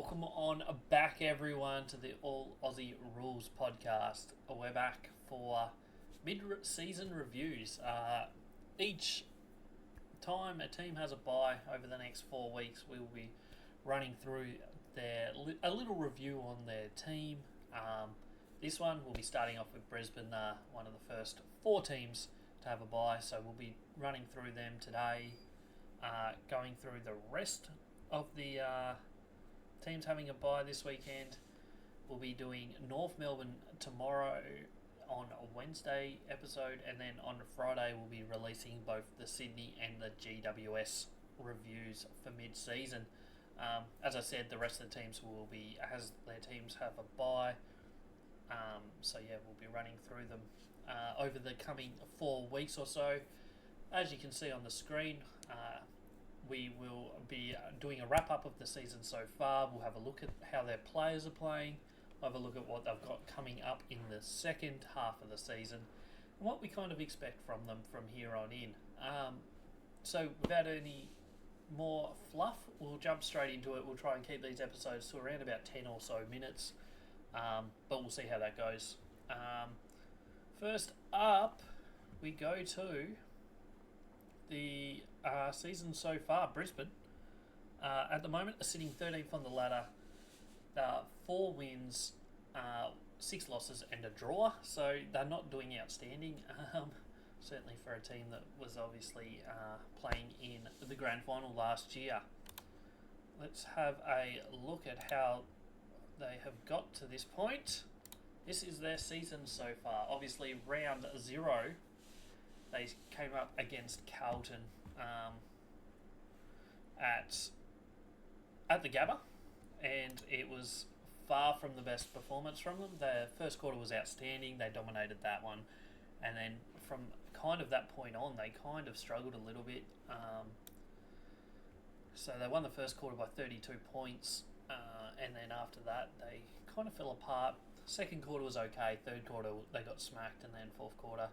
Welcome on back, everyone, to the All Aussie Rules podcast. We're back for mid-season reviews. Each time a team has a bye over the next 4 weeks, we will be running through a little review on their team. This one we'll be starting off with Brisbane, one of the first 4 teams to have a bye. So we'll be running through them today, going through the rest of the teams having a bye this weekend. We'll be doing North Melbourne tomorrow on a Wednesday episode, and then on Friday we'll be releasing both the Sydney and the GWS reviews for mid-season. As I said, the rest of the teams will be, as their teams have a bye. We'll be running through them over the coming 4 weeks or so. As you can see on the screen, we will be doing a wrap-up of the season so far. We'll have a look at how their players are playing. We'll have a look at what they've got coming up in the second half of the season and what we kind of expect from them from here on in. So without any more fluff, we'll jump straight into it. We'll try and keep these episodes to around about 10 or so minutes, but we'll see how that goes. First up, we go to the season so far. Brisbane, at the moment, are sitting 13th on the ladder. 4 wins, 6 losses and a draw, so they're not doing outstanding. Certainly for a team that was obviously playing in the grand final last year. Let's have a look at how they have got to this point. This is their season so far. Obviously, round 0, they came up against Carlton at the Gabba, and it was far from the best performance from them. The first quarter was outstanding. They dominated that one, and then from kind of that point on, they kind of struggled a little bit. So they won the first quarter by 32 points, and then after that, they kind of fell apart. Second quarter was okay. Third quarter, they got smacked, and then fourth quarter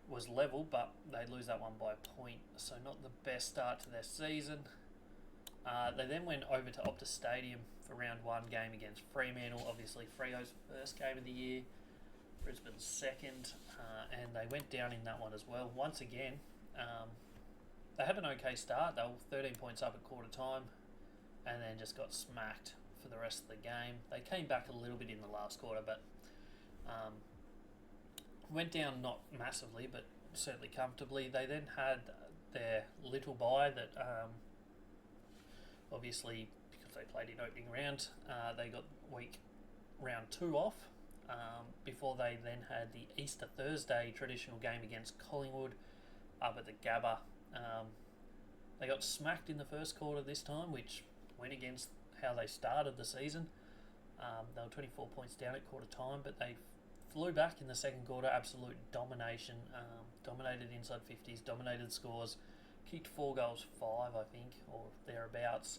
was level, but they lose that one by a point, so not the best start to their season. They then went over to Optus Stadium for round 1 game against Fremantle. Obviously, Freo's first game of the year, Brisbane's second, and they went down in that one as well. Once again, they had an okay start. They were 13 points up at quarter time, and then just got smacked for the rest of the game. They came back a little bit in the last quarter, but went down not massively, but certainly comfortably. They then had their little bye that obviously, because they played in opening round, they got round 2 off, before they then had the Easter Thursday traditional game against Collingwood up at the Gabba. They got smacked in the first quarter this time, which went against how they started the season. They were 24 points down at quarter time, but they flew back in the second quarter. Absolute domination. Dominated inside 50s, dominated scores, kicked 4 goals, 5 I think, or thereabouts,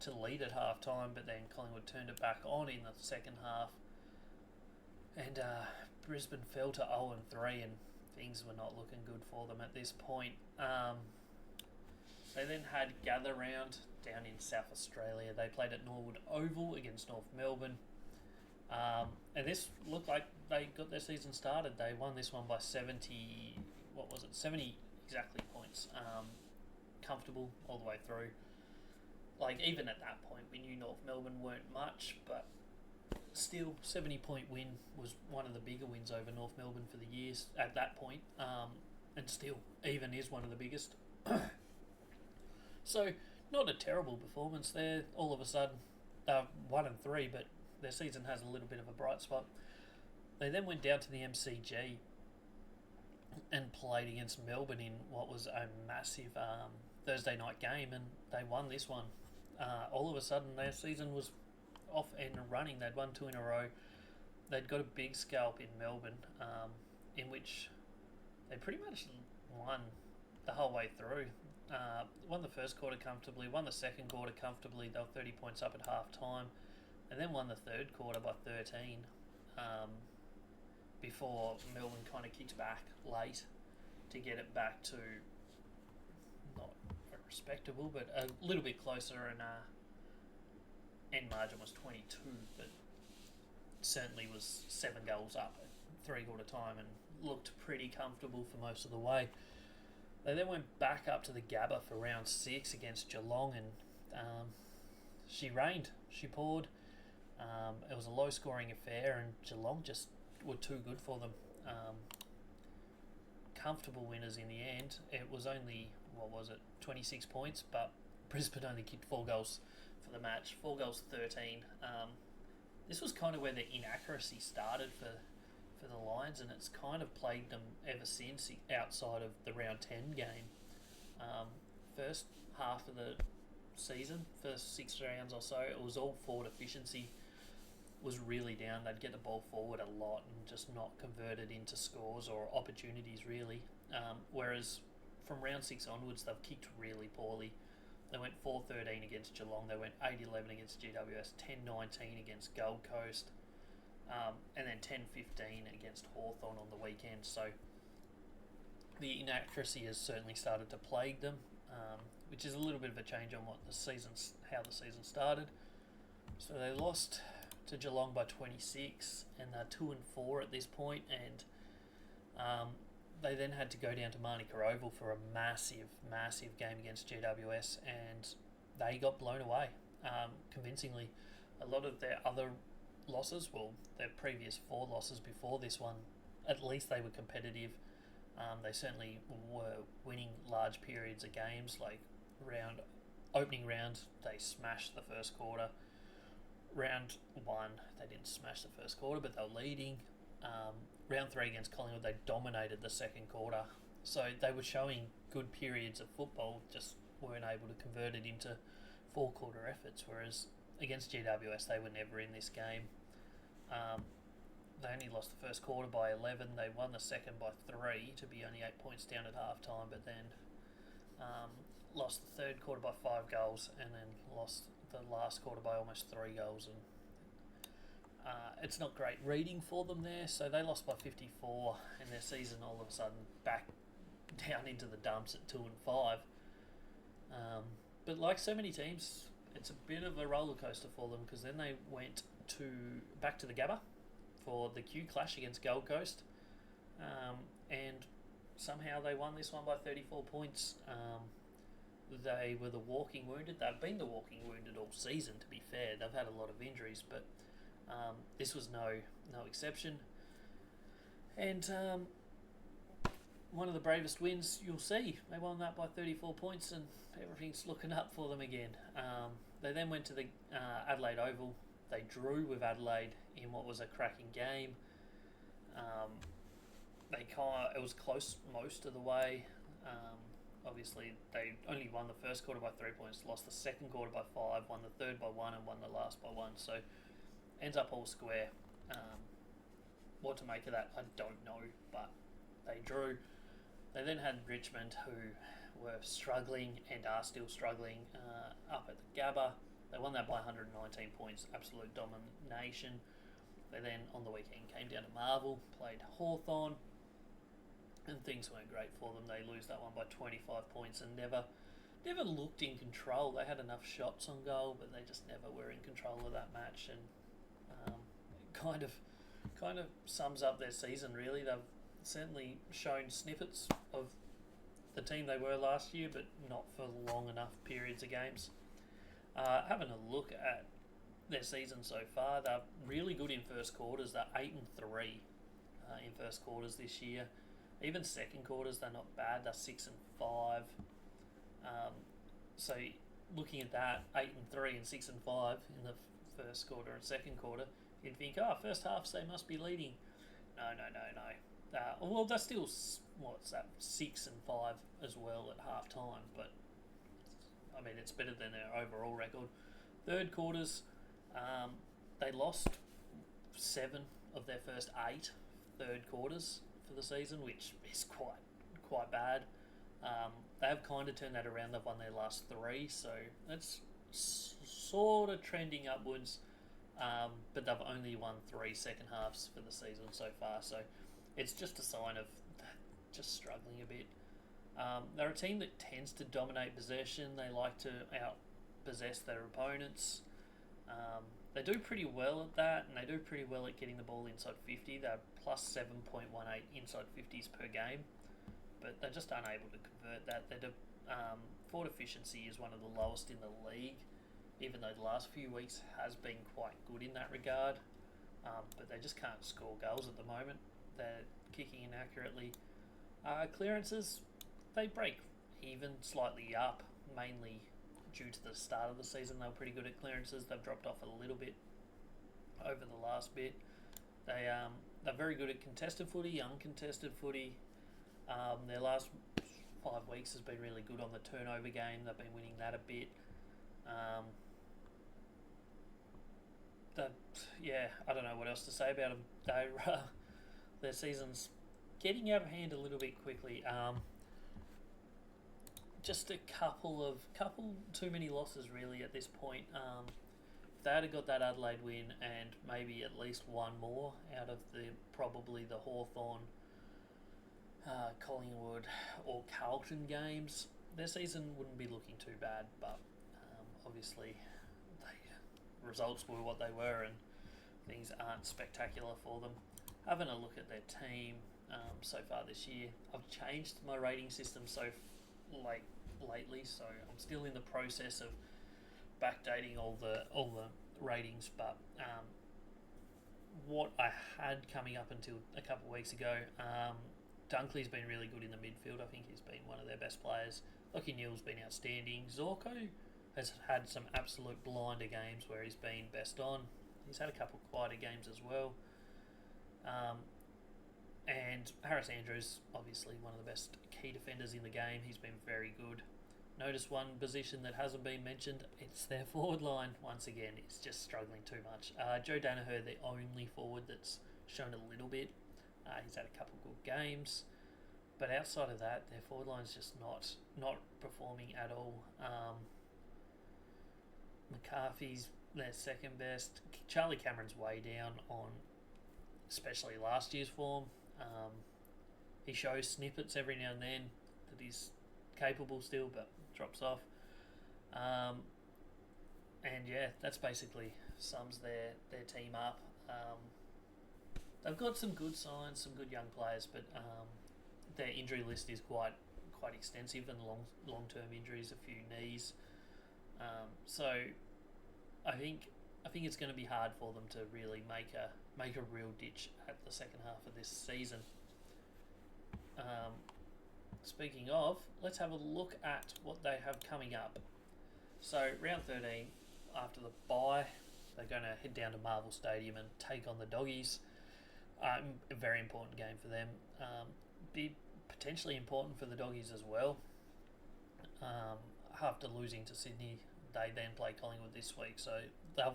to lead at half time, but then Collingwood turned it back on in the second half, and Brisbane fell to 0-3, and things were not looking good for them at this point. They then had Gather Round down in South Australia. They played at Norwood Oval against North Melbourne. And this looked like they got their season started. They won this one by 70 exactly points. Comfortable all the way through. Like, even at that point, we knew North Melbourne weren't much, but still, 70-point win was one of the bigger wins over North Melbourne for the years at that point, and still, even is one of the biggest. So, not a terrible performance there. All of a sudden, 1-3, but their season has a little bit of a bright spot. They then went down to the MCG and played against Melbourne in what was a massive Thursday night game, and they won this one. All of a sudden, their season was off and running. They'd won 2 in a row. They'd got a big scalp in Melbourne, in which they pretty much won the whole way through. Won the first quarter comfortably, won the second quarter comfortably. They were 30 points up at half time, and then won the third quarter by 13, before Melbourne kind of kicked back late to get it back to not respectable, but a little bit closer, and end margin was 22, but certainly was 7 goals up at 3/4 time and looked pretty comfortable for most of the way. They then went back up to the Gabba for round 6 against Geelong, and she rained. She poured. It was a low-scoring affair, and Geelong just were too good for them. Comfortable winners in the end. It was only, 26 points, but Brisbane only kicked 4 goals for the match. 4 goals, 13. This was kind of where the inaccuracy started for the Lions, and it's kind of plagued them ever since, outside of the round 10 game. First half of the season, first 6 rounds or so, it was all forward efficiency was really down. They'd get the ball forward a lot and just not convert it into scores or opportunities, really. Whereas from round 6 onwards, they've kicked really poorly. They went 4-13 against Geelong. They went 8-11 against GWS, 10-19 against Gold Coast, and then 10-15 against Hawthorn on the weekend. So the inaccuracy has certainly started to plague them, which is a little bit of a change on how the season started. So they lost to Geelong by 26, and they're 2-4 at this point, and they then had to go down to Manuka Oval for a massive game against GWS, and they got blown away convincingly. A lot of their other losses, their previous 4 losses before this one, at least they were competitive. They certainly were winning large periods of games. Like opening round, they smashed the first quarter. Round 1, they didn't smash the first quarter, but they were leading. Round 3 against Collingwood, they dominated the second quarter. So they were showing good periods of football, just weren't able to convert it into 4-quarter efforts, whereas against GWS, they were never in this game. They only lost the first quarter by 11. They won the second by 3 to be only 8 points down at half-time, but then lost the third quarter by 5 goals, and then lost the last quarter by almost 3 goals, and it's not great reading for them there. So they lost by 54, and their season all of a sudden back down into the dumps at 2-5. But like so many teams, it's a bit of a roller coaster for them, because then they went back to the Gabba for the Q clash against Gold Coast, and somehow they won this one by 34 points. They were the walking wounded. They've been the walking wounded all season, to be fair. They've had a lot of injuries, but this was no exception. And one of the bravest wins you'll see. They won that by 34 points, and everything's looking up for them again. They then went to the Adelaide Oval. They drew with Adelaide in what was a cracking game. It was close most of the way. Obviously, they only won the first quarter by 3 points, lost the second quarter by 5, won the third by 1, and won the last by 1. So, ends up all square. What to make of that, I don't know, but they drew. They then had Richmond, who were struggling and are still struggling up at the Gabba. They won that by 119 points, absolute domination. They then, on the weekend, came down to Marvel, played Hawthorn, and things weren't great for them. They lose that one by 25 points and never looked in control. They had enough shots on goal, but they just never were in control of that match, and kind of sums up their season, really. They've certainly shown snippets of the team they were last year, but not for long enough periods of games. Having a look at their season so far, they're really good in first quarters. They're 8-3 in first quarters this year. Even second quarters, they're not bad. They're 6-5. So looking at that, 8-3 and 6-5 in the first quarter and second quarter, you'd think, first halves they must be leading. No. Well, they're still 6-5 as well at half time, but I mean it's better than their overall record. Third quarters, they lost 7 of their first 8 third quarters for the season, which is quite bad. They have kind of turned that around. They've won their last 3, so that's sort of trending upwards. But they've only won 3 second halves for the season so far, so it's just a sign of just struggling a bit. They're a team that tends to dominate possession. They like to out-possess their opponents. They do pretty well at that, and they do pretty well at getting the ball inside 50. They're plus 7.18 inside 50s per game, but they're just unable to convert that. Forward efficiency is one of the lowest in the league, even though the last few weeks has been quite good in that regard. But they just can't score goals at the moment. They're kicking inaccurately. Clearances, they break even, slightly up, mainly due to the start of the season. They were pretty good at clearances. They've dropped off a little bit over the last bit. They're very good at contested footy, uncontested footy. Their last 5 weeks has been really good on the turnover game. They've been winning that a bit. I don't know what else to say about them. Their season's getting out of hand a little bit quickly. Just a couple too many losses really at this point. If they had got that Adelaide win and maybe at least one more out of probably the Hawthorn, Collingwood or Carlton games, their season wouldn't be looking too bad. But obviously, results were what they were, and things aren't spectacular for them. Having a look at their team so far this year, I've changed my rating system lately, so I'm still in the process of backdating all the ratings. But what I had coming up until a couple of weeks ago, Dunkley's been really good in the midfield. I think he's been one of their best players. Lockie Neal's been outstanding. Zorko has had some absolute blinder games where he's been best on. He's had a couple of quieter games as well. And Harris Andrews, obviously one of the best key defenders in the game. He's been very good. Notice one position that hasn't been mentioned. It's their forward line. Once again, it's just struggling too much. Joe Danaher, the only forward that's shown a little bit. He's had a couple of good games. But outside of that, their forward line's just not performing at all. McCarthy's their second best. Charlie Cameron's way down on especially last year's form. He shows snippets every now and then that he's capable still, but drops off. And yeah, that's basically sums their team up. They've got some good signs, some good young players, but their injury list is quite extensive, and long-term injuries, a few knees. So I think it's going to be hard for them to really make a real ditch at the second half of this season. Speaking of, let's have a look at what they have coming up. So round 13, after the bye, they're going to head down to Marvel Stadium and take on the Doggies. A very important game for them. Be potentially important for the Doggies as well. After losing to Sydney, they then play Collingwood this week, so they're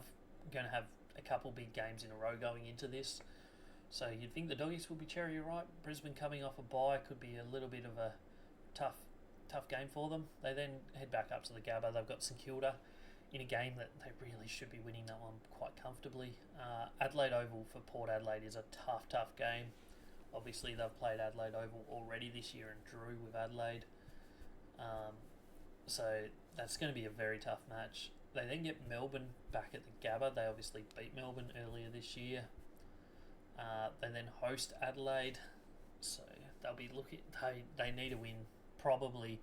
going to have a couple big games in a row going into this. So you'd think the Doggies will be cherry ripe. Brisbane coming off a bye could be a little bit of a tough game for them. They then head back up to the Gabba. They've got St Kilda in a game that they really should be winning that one quite comfortably. Adelaide Oval for Port Adelaide is a tough game. Obviously they've played Adelaide Oval already this year and drew with Adelaide. So that's going to be a very tough match. They then get Melbourne back at the Gabba. They obviously beat Melbourne earlier this year. They then host Adelaide. So they'll be looking. They need to win probably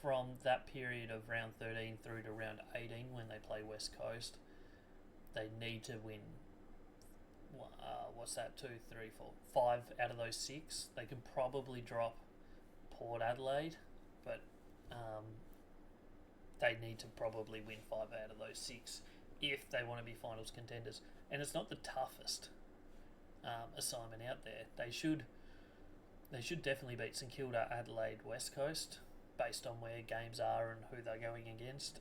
from that period of round 13 through to round 18 when they play West Coast. They need to win. What's that? 2, 3, 4, 5 out of those 6. They can probably drop Port Adelaide, but they need to probably win 5 out of those 6 if they want to be finals contenders. And it's not the toughest assignment out there. They should definitely beat St Kilda, Adelaide, West Coast, based on where games are and who they're going against.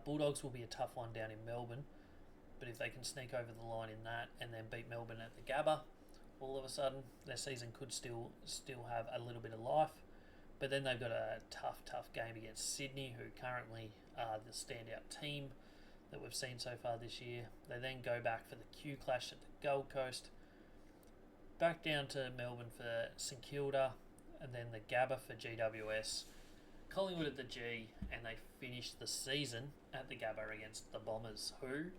Bulldogs will be a tough one down in Melbourne, but if they can sneak over the line in that and then beat Melbourne at the Gabba, all of a sudden their season could still have a little bit of life. But then they've got a tough game against Sydney, who currently are the standout team that we've seen so far this year. They then go back for the Q Clash at the Gold Coast, back down to Melbourne for St Kilda, and then the Gabba for GWS, Collingwood at the G, and they finish the season at the Gabba against the Bombers, who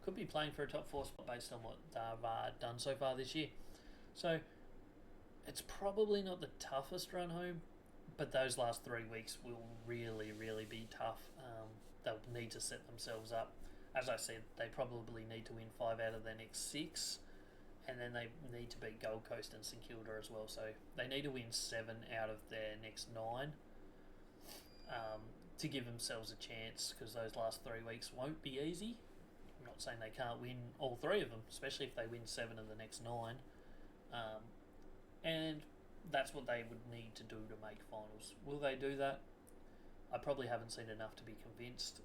could be playing for a top 4 spot based on what they've done so far this year. So it's probably not the toughest run home, but those last 3 weeks will really, really be tough. They'll need to set themselves up. As I said, they probably need to win 5 out of their next 6, and then they need to beat Gold Coast and St Kilda as well. So they need to win 7 out of their next 9 to give themselves a chance, because those last 3 weeks won't be easy. I'm not saying they can't win all 3 of them, especially if they win 7 of the next 9. And that's what they would need to do to make finals. Will they do that? I probably haven't seen enough to be convinced.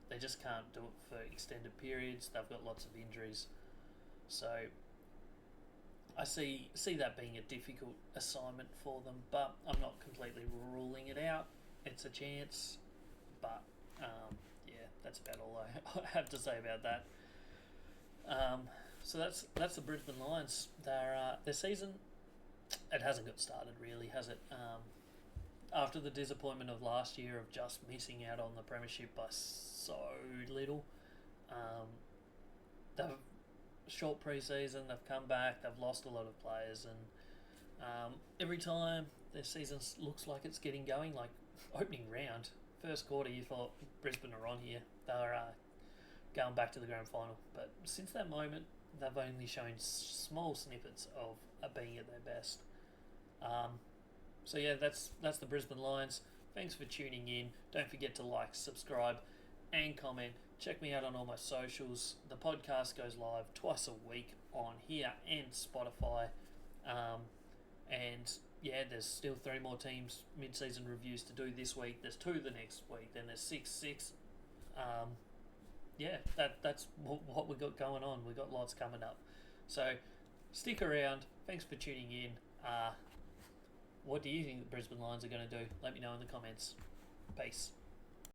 They just can't do it for extended periods. They've got lots of injuries. So I see that being a difficult assignment for them, but I'm not completely ruling it out. It's a chance, but yeah, that's about all I have to say about that. So that's the Brisbane Lions. Their season, it hasn't got started really, has it? After the disappointment of last year of just missing out on the premiership by so little, they've short pre-season, they've come back, they've lost a lot of players, and every time their season looks like it's getting going, like opening round, first quarter, you thought Brisbane are on here, they're going back to the grand final, but since that moment they've only shown small snippets of being at their best. So yeah, that's the Brisbane Lions. Thanks for tuning in. Don't forget to like, subscribe, and comment. Check me out on all my socials. The podcast goes live twice a week on here and Spotify. And yeah, there's still 3 more teams mid-season reviews to do this week. There's 2 the next week. Then there's 6. Yeah, that's what we got going on. We got lots coming up. So stick around. Thanks for tuning in. What do you think the Brisbane Lions are going to do? Let me know in the comments. Peace.